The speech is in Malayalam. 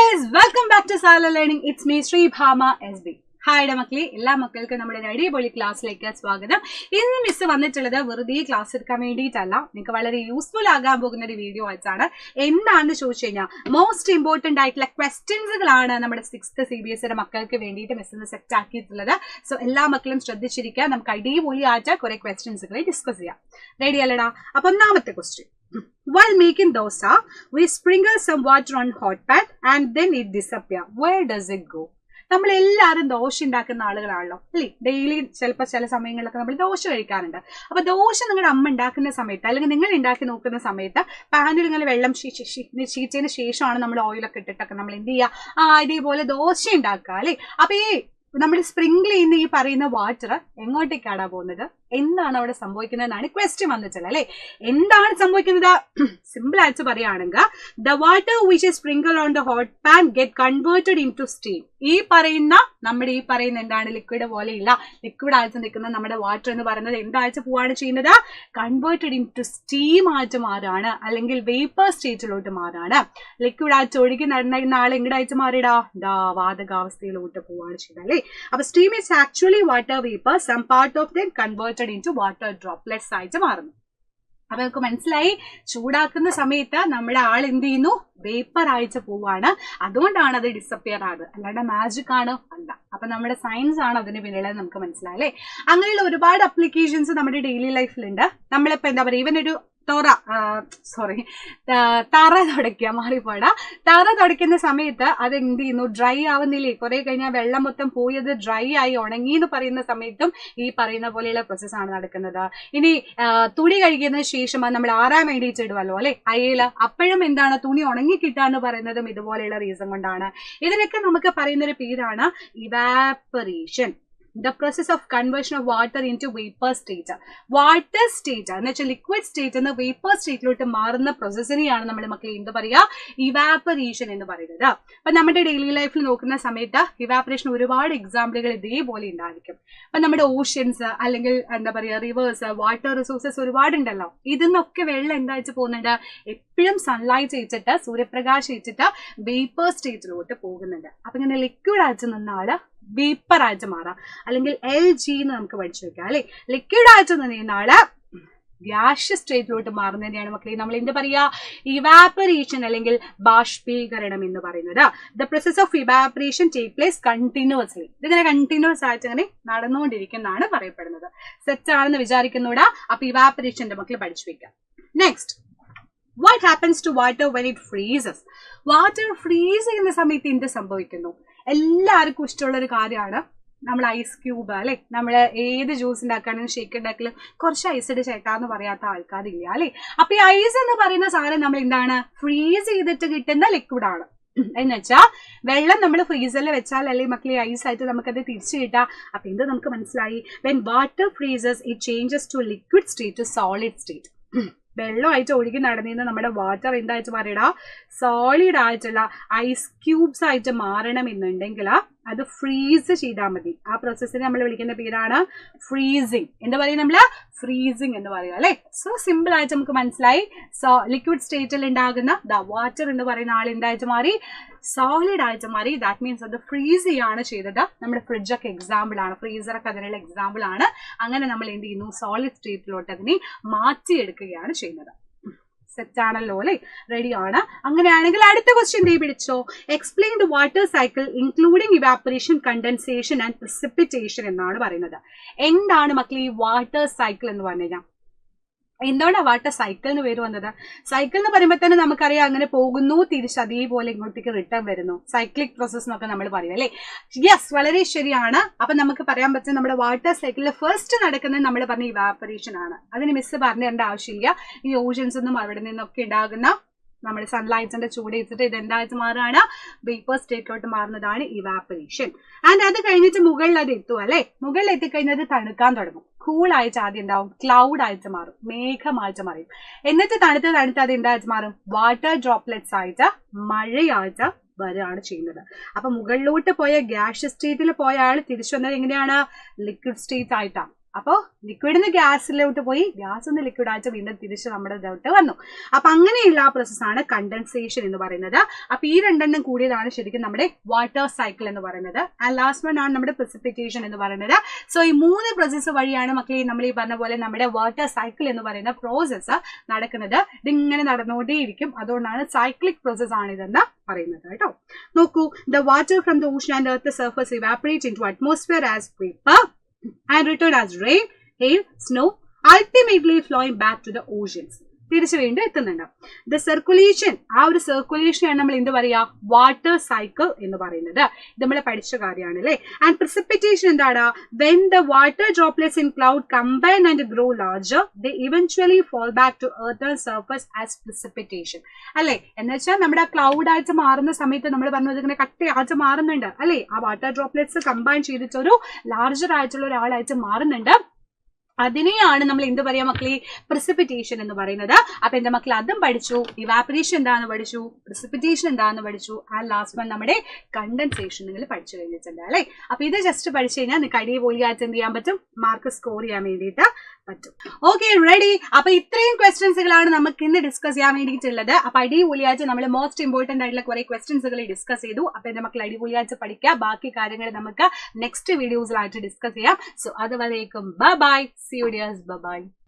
guys, welcome back to Sala Learning. It's me Sri Bhama SB. Hi മക്കളെ, എല്ലാ മക്കൾക്കും നമ്മുടെ അടിപൊളി ക്ലാസ്സിലേക്ക് സ്വാഗതം. ഇന്ന് മിസ് വന്നിട്ടുള്ളത് വെറുതെ ക്ലാസ് എടുക്കാൻ വേണ്ടിയിട്ടല്ല, നിങ്ങൾക്ക് വളരെ യൂസ്ഫുൾ ആകാൻ പോകുന്ന ഒരു വീഡിയോ ആയിട്ടാണ്. എന്താണെന്ന് ചോദിച്ചു കഴിഞ്ഞാൽ മോസ്റ്റ് ഇമ്പോർട്ടന്റ് ആയിട്ടുള്ള ക്വസ്റ്റ്യൻസുകളാണ് നമ്മുടെ 6th CBSE മക്കൾക്ക് വേണ്ടിയിട്ട് മിസ് ഇന്ന് സെറ്റ് ആക്കിയിട്ടുള്ളത്. സോ എല്ലാ മക്കളും ശ്രദ്ധിച്ചിരിക്കുക. നമുക്ക് അടിപൊളി ആയിട്ട് കുറെ ക്വസ്റ്റ്യൻസുകളെ ഡിസ്കസ് ചെയ്യാം. റെഡി അല്ലടാ? അപ്പൊ ഒന്നാമത്തെ question, while making dosa we sprinkle some water on hot pan and then it disappear. Where does it go? നമ്മൾ എല്ലാവരും ദോശ ഉണ്ടാക്കുന്ന ആളുകളാണല്ലോ അല്ലേ? ഡെയിലി ചിലപ്പോൾ ചില സമയങ്ങളിലൊക്കെ നമ്മൾ ദോശ കഴിക്കാറുണ്ട്. അപ്പൊ ദോശ നിങ്ങളുടെ അമ്മ ഉണ്ടാക്കുന്ന സമയത്ത് അല്ലെങ്കിൽ നിങ്ങൾ ഉണ്ടാക്കി നോക്കുന്ന സമയത്ത് പാനിൽ ഇങ്ങനെ വെള്ളം ചീച്ചതിന് ശേഷമാണ് നമ്മൾ ഓയിലൊക്കെ ഇട്ടിട്ടൊക്കെ നമ്മൾ എന്ത് ചെയ്യുക, ഇതേപോലെ ദോശ ഉണ്ടാക്കുക അല്ലേ? അപ്പൊ ഈ നമ്മൾ സ്പ്രിങ്കിൾ ചെയ്യുന്ന ഈ പറയുന്ന വാട്ടർ എങ്ങോട്ടേക്കാണ് പോകുന്നത്, എന്താണ് അവിടെ സംഭവിക്കുന്നതെന്നാണ് ക്വസ്റ്റ്യൻ വന്നിട്ടുള്ളത് അല്ലെ? എന്താണ് സംഭവിക്കുന്നത്? സിമ്പിൾ ആയിട്ട് പറയുകയാണെങ്കിൽ the water which is sprinkle on the hot pan get converted into steam. ഈ പറയുന്ന എന്താണ്, ലിക്വിഡ് പോലെയില്ല, ലിക്വിഡ് ആയിട്ട് നിൽക്കുന്ന നമ്മുടെ വാട്ടർ എന്ന് പറയുന്നത് എന്തായിട്ട് പോവാണ് ചെയ്യുന്നത്? കൺവേർട്ടഡ് ഇൻ ടു സ്റ്റീം ആയിട്ട് മാറാണ്, അല്ലെങ്കിൽ വേപ്പർ സ്റ്റേറ്റിലോട്ട് മാറാണ്. ലിക്വിഡ് ആയിട്ട് ഒഴുകി നടന്ന ആൾ എങ്ങടായിട്ട് മാറിയിടാ, വാതകാവസ്ഥയിലോട്ട് പോവാണ് ചെയ്യുന്നത് അല്ലെ? അപ്പൊ steam is actually water vapour, some part of them converted into water droplets ആയിട്ട് മാറുന്നു. അപ്പൊ നമുക്ക് മനസ്സിലായി, ചൂടാക്കുന്ന സമയത്ത് നമ്മുടെ ആൾ എന്ത് ചെയ്യുന്നു, വേപ്പർ ആയിട്ട് പോവാണ്. അതുകൊണ്ടാണ് അത് ഡിസപ്പിയർ ആകുന്നത്, അല്ലാണ്ട് മാജിക് ആണ് അല്ല. അപ്പൊ നമ്മുടെ സയൻസ് ആണ് അതിന് പിന്നിലെന്ന് നമുക്ക് മനസ്സിലായി അല്ലേ? അങ്ങനെയുള്ള ഒരുപാട് അപ്ലിക്കേഷൻസ് നമ്മുടെ ഡെയിലി ലൈഫിലുണ്ട്. നമ്മളിപ്പോ എന്താ പറയുക, ഇവനൊരു തറ തുടയ്ക്കുക, മാറിപ്പോടാ. തറ തുടയ്ക്കുന്ന സമയത്ത് അത് എന്ത് ചെയ്യുന്നു, ഡ്രൈ ആവുന്നില്ലേ? കുറെ കഴിഞ്ഞാൽ വെള്ളം മൊത്തം പോയി അത് ഡ്രൈ ആയി ഉണങ്ങി എന്ന് പറയുന്ന സമയത്തും ഈ പറയുന്ന പോലെയുള്ള പ്രോസസ്സാണ് നടക്കുന്നത്. ഇനി തുണി കഴുകിയതിനു ശേഷം അത് നമ്മൾ ആറാൻ വേണ്ടിയിട്ട് ഇടുവല്ലോ അല്ലെ, അയല, അപ്പോഴും എന്താണ്, തുണി ഉണങ്ങി കിട്ടാന്ന് പറയുന്നതും ഇതുപോലെയുള്ള റീസൺ കൊണ്ടാണ്. ഇതിനൊക്കെ നമുക്ക് പറയുന്നൊരു പേരാണ് evaporation. The process of conversion of water into vapor state. Water state എന്ന് വെച്ചാൽ ലിക്വിഡ് സ്റ്റേറ്റ് എന്ന് വേപ്പർ സ്റ്റേറ്റിലോട്ട് മാറുന്ന പ്രോസസ്സിനെയാണ് നമ്മൾ മക്കളെ എന്ത് പറയുക, ഇവാപ്പറേഷൻ എന്ന് പറയുന്നത്. അപ്പൊ നമ്മുടെ ഡെയിലി ലൈഫിൽ നോക്കുന്ന സമയത്ത് ഇവാപ്പറേഷൻ ഒരുപാട് എക്സാമ്പിളുകൾ ഇതേപോലെ ഉണ്ടായിരിക്കും. അപ്പൊ നമ്മുടെ ഓഷ്യൻസ് അല്ലെങ്കിൽ എന്താ പറയുക, റിവേഴ്സ്, വാട്ടർ റിസോഴ്സസ് ഒരുപാടുണ്ടല്ലോ. ഇതിന്നൊക്കെ വെള്ളം എന്തായിട്ട് പോകുന്നുണ്ട്, എപ്പോഴും സൺലൈറ്റ് വെച്ചിട്ട്, സൂര്യപ്രകാശം വെച്ചിട്ട് വേപ്പർ സ്റ്റേറ്റിലോട്ട് പോകുന്നുണ്ട്. അപ്പൊ ഇങ്ങനെ ലിക്വിഡ് ആയിട്ട് നിന്നാല് വേപ്പർ ആയിട്ട് മാറാം, അല്ലെങ്കിൽ LG എന്ന് നമുക്ക് പഠിച്ചു വെക്കാം അല്ലെ? ലിക്വിഡ് ആയിട്ട് നിന്നാല് ഗ്യാഷ്യസ് സ്റ്റേറ്റിലോട്ട് മാറുന്നതിനെയാണ് മക്കളെ നമ്മൾ എന്ത് പറയാ, ഇവാപ്പറേഷൻ അല്ലെങ്കിൽ ബാഷ്പീകരണം എന്ന് പറയുന്നത്. The process of evaporation take place continuously. ഇതിങ്ങനെ കണ്ടിന്യൂസ് ആയിട്ട് അങ്ങനെ നടന്നുകൊണ്ടിരിക്കുന്നതാണ് പറയപ്പെടുന്നത്. സെറ്റ് ആണെന്ന് വിചാരിക്കുന്നൂടാ. അപ്പൊ ഇവാപ്പറേഷന്റെ മക്കൾ പഠിച്ചു വെക്കാം. Next, what happens to water when it freezes? Water freeze ചെയ്യുന്ന സമയത്ത് എന്ത് സംഭവിക്കുന്നു? എല്ലാവർക്കും ഇഷ്ടമുള്ള ഒരു കാര്യമാണ് നമ്മൾ ഐസ് ക്യൂബ് അല്ലെ. നമ്മള് ഏത് ജ്യൂസ് ഉണ്ടാക്കാനും ഷേക്ക് ഉണ്ടാക്കലും കുറച്ച് ഐസ് ഇട്ട് ചേട്ടാന്ന് പറയാത്ത ആൾക്കാരില്ല അല്ലെ? അപ്പൊ ഈ ഐസ് എന്ന് പറയുന്ന സാധനം നമ്മൾ എന്താണ്, ഫ്രീസ് ചെയ്തിട്ട് കിട്ടുന്ന ലിക്വിഡ് ആണ്. എന്ന് വെച്ചാൽ വെള്ളം നമ്മൾ ഫ്രീസറിൽ വെച്ചാൽ അല്ലെ മക്കളെ ഐസ് ആയിട്ട് നമുക്കത് തിരിച്ചു കിട്ടാം. അപ്പൊ ഇത് നമുക്ക് മനസ്സിലായി, when water freezes it changes to liquid state to solid state. വെള്ളമായിട്ട് ഒഴുകി നടന്നിരുന്ന നമ്മുടെ വാട്ടർ എന്തായിട്ട് മാറിയിടാ, സോളിഡ് ആയിട്ടുള്ള ഐസ് ക്യൂബ്സ് ആയിട്ട് മാറണമെന്നുണ്ടെങ്കിൽ അത് ഫ്രീസ് ചെയ്താൽ മതി. ആ പ്രോസസ്സിനെ നമ്മൾ വിളിക്കുന്ന പേരാണ് ഫ്രീസിങ്. എന്താ പറയുക, നമ്മള് ഫ്രീസിങ് എന്ന് പറയുക അല്ലെ? സോ സിമ്പിൾ ആയിട്ട് നമുക്ക് മനസ്സിലായി, ലിക്വിഡ് സ്റ്റേറ്റിൽ ഉണ്ടാകുന്ന വാട്ടർ എന്ന് പറയുന്ന ആൾ എന്തായിട്ട് മാറി, സോളിഡ് ആയിട്ട് മാറി. ദാറ്റ് മീൻസ് അത് ഫ്രീസ് ചെയ്യാണ് ചെയ്തത്. നമ്മുടെ ഫ്രിഡ്ജൊക്കെ എക്സാമ്പിൾ ആണ്, ഫ്രീസറൊക്കെ അതിനുള്ള എക്സാമ്പിൾ ആണ്. അങ്ങനെ നമ്മൾ എന്ത് ചെയ്യുന്നു, സോളിഡ് സ്റ്റേറ്റിലോട്ട് അതിനെ മാറ്റിയെടുക്കുകയാണ് ചെയ്യുന്നത്. സെറ്റ് ആണല്ലോ അല്ലെ? റെഡി ആണ്. അങ്ങനെയാണെങ്കിൽ അടുത്ത ക്വസ്റ്റ്യൻ ദേ പിടിച്ചോ. Explain the water cycle including evaporation, condensation and precipitation എന്നാണ് പറയുന്നത്. എന്താണ് മക്കളെ ഈ വാട്ടർ സൈക്കിൾ എന്ന് പറഞ്ഞു കഴിഞ്ഞാൽ? എന്തുകൊണ്ടാണ് വാട്ടർ സൈക്കിൾ എന്ന് പേര് വന്നത്? സൈക്കിൾ എന്ന് പറയുമ്പോൾ തന്നെ നമുക്കറിയാം, അങ്ങനെ പോകുന്നു, തിരിച്ച് അതേപോലെ ഇങ്ങോട്ടേക്ക് റിട്ടേൺ വരുന്നു, സൈക്ലിക് പ്രോസസ് എന്നൊക്കെ നമ്മൾ പറയും അല്ലെ? യെസ്, വളരെ ശരിയാണ്. അപ്പൊ നമുക്ക് പറയാൻ പറ്റും, നമ്മുടെ വാട്ടർ സൈക്കിളിൽ ഫസ്റ്റ് നടക്കുന്നത് നമ്മൾ പറഞ്ഞ ഇവാപ്പറേഷൻ ആണ്. അതിന് മിസ് പറഞ്ഞു തരേണ്ട ആവശ്യമില്ല. ഈ ഓഷൻസ് ഒന്നും അവിടെ നിന്നൊക്കെ ഉണ്ടാകുന്ന നമ്മുടെ സൺലൈറ്റിന്റെ ചൂട് വെച്ചിട്ട് ഇതെന്തായിട്ട് മാറുകയാണ്, വേപ്പർ സ്റ്റേറ്റിലോട്ട് മാറുന്നതാണ് ഇവാപ്പറേഷൻ. ആൻഡ് അത് കഴിഞ്ഞിട്ട് മുകളിൽ അത് എത്തും അല്ലെ? മുകളിൽ എത്തിക്കഴിഞ്ഞത് തണുക്കാൻ തുടങ്ങും. കൂളായിട്ട് ആദ്യം ഉണ്ടാവും, ക്ലൗഡ് ആയിട്ട് മാറും, മേഘമായിട്ട് മാറും. എന്നിട്ട് തണുത്ത് അത് എന്തായിട്ട് മാറും, വാട്ടർ ഡ്രോപ്ലെറ്റ്സ് ആയിട്ട്, മഴയായിട്ട് വരികയാണ് ചെയ്യുന്നത്. അപ്പൊ മുകളിലോട്ട് പോയ ഗ്യാഷ്യസ് സ്റ്റേറ്റിൽ പോയ ആൾ തിരിച്ചു വന്നത് എങ്ങനെയാണ്, ലിക്വിഡ് സ്റ്റേറ്റ് ആയിട്ടാണ്. അപ്പോ ലിക്വിഡിന്ന് ഗ്യാസിലോട്ട് പോയി, ഗ്യാസ് നിന്ന് ലിക്വിഡ് ആയിട്ട് വീണ്ടും തിരിച്ച് നമ്മുടെ ഇതിലോട്ട് വന്നു. അപ്പൊ അങ്ങനെയുള്ള ആ പ്രോസസ്സാണ് കണ്ടൻസേഷൻ എന്ന് പറയുന്നത്. അപ്പൊ ഈ രണ്ടെണ്ണം കൂടിയതാണ് ശരിക്കും നമ്മുടെ വാട്ടർ സൈക്കിൾ എന്ന് പറയുന്നത്. ആൻഡ് ലാസ്റ്റ് വൺ ആണ് നമ്മുടെ precipitation എന്ന് പറയുന്നത്. സോ ഈ 3 പ്രോസസ്സ് വഴിയാണ് മക്കളെ നമ്മൾ ഈ പറഞ്ഞ പോലെ നമ്മുടെ വാട്ടർ സൈക്കിൾ എന്ന് പറയുന്ന പ്രോസസ്സ് നടക്കുന്നത്. ഇതിങ്ങനെ നടന്നുകൊണ്ടേയിരിക്കും. അതുകൊണ്ടാണ് സൈക്ലിക് പ്രോസസ് ആണ് ഇതെന്ന് പറയുന്നത് കേട്ടോ. നോക്കൂ, the water from the ocean and earth surface evaporate into atmosphere as vapour and return as rain, hail, snow, ultimately flowing back to the oceans. തിരിച്ചു വീണ്ടും എത്തുന്നുണ്ട്. ദ സർക്കുലേഷൻ, ആ ഒരു സർക്കുലേഷനാണ് നമ്മൾ എന്ത് പറയാ, വാട്ടർ സൈക്കിൾ എന്ന് പറയുന്നത്. ഇത് നമ്മൾ പഠിച്ച കാര്യമാണ് അല്ലേ. ആൻഡ് precipitation എന്താണ്, when the water droplets in cloud combine and grow larger, they eventually fall back to earth's surface as precipitation. അല്ലെ, എന്ന് വെച്ചാൽ നമ്മുടെ ക്ലൗഡ് ആയിട്ട് മാറുന്ന സമയത്ത് നമ്മൾ പറഞ്ഞത് ഇങ്ങനെ കട്ടയായിട്ട് മാറുന്നുണ്ട് അല്ലെ. ആ വാട്ടർ ഡ്രോപ്ലെറ്റ്സ് കമ്പൈൻ ചെയ്തിട്ട് ഒരു ലാർജർ ആയിട്ടുള്ള ഒരാളായിട്ട് മാറുന്നുണ്ട്. അതിനെയാണ് നമ്മൾ എന്ത് പറയാ മക്കളെ, precipitation എന്ന് പറയുന്നത്. അപ്പൊ എന്റെ മക്കൾ അതും പഠിച്ചു, ഇവാപറേഷൻ എന്താന്ന് പഠിച്ചു, precipitation എന്താന്ന് പഠിച്ചു, ആൻഡ് ലാസ്റ്റ് വൺ നമ്മുടെ കണ്ടൻസേഷൻ നിങ്ങൾ പഠിച്ചു കഴിഞ്ഞിട്ടുണ്ട് അല്ലെ. അപ്പൊ ഇത് ജസ്റ്റ് പഠിച്ചു കഴിഞ്ഞാൽ നിങ്ങൾക്ക് അടിപൊളിയായിട്ട് എന്ത് ചെയ്യാൻ പറ്റും, മാർക്ക് സ്കോർ ചെയ്യാൻ വേണ്ടിയിട്ട് പറ്റും. Okay, ready. അപ്പൊ ഇത്രയും ക്വസ്റ്റ്യൻസുകളാണ് നമുക്ക് ഇന്ന് ഡിസ്കസ് ചെയ്യാൻ വേണ്ടിയിട്ടുള്ളത്. അപ്പൊ അടിപൊളിയായിട്ട് നമ്മൾ മോസ്റ്റ് ഇമ്പോർട്ടന്റ് ആയിട്ടുള്ള കുറെ ക്വസ്റ്റ്യൻസുകൾ ഡിസ്കസ് ചെയ്തു. അപ്പൊ എന്റെ മക്കൾ അടിപൊളിയായിട്ട് പഠിക്കുക. ബാക്കി കാര്യങ്ങൾ നമുക്ക് നെക്സ്റ്റ് വീഡിയോസിലായിട്ട് ഡിസ്കസ് ചെയ്യാം. സോ അതുവരേക്കും bye bye. See you dears. Bye bye.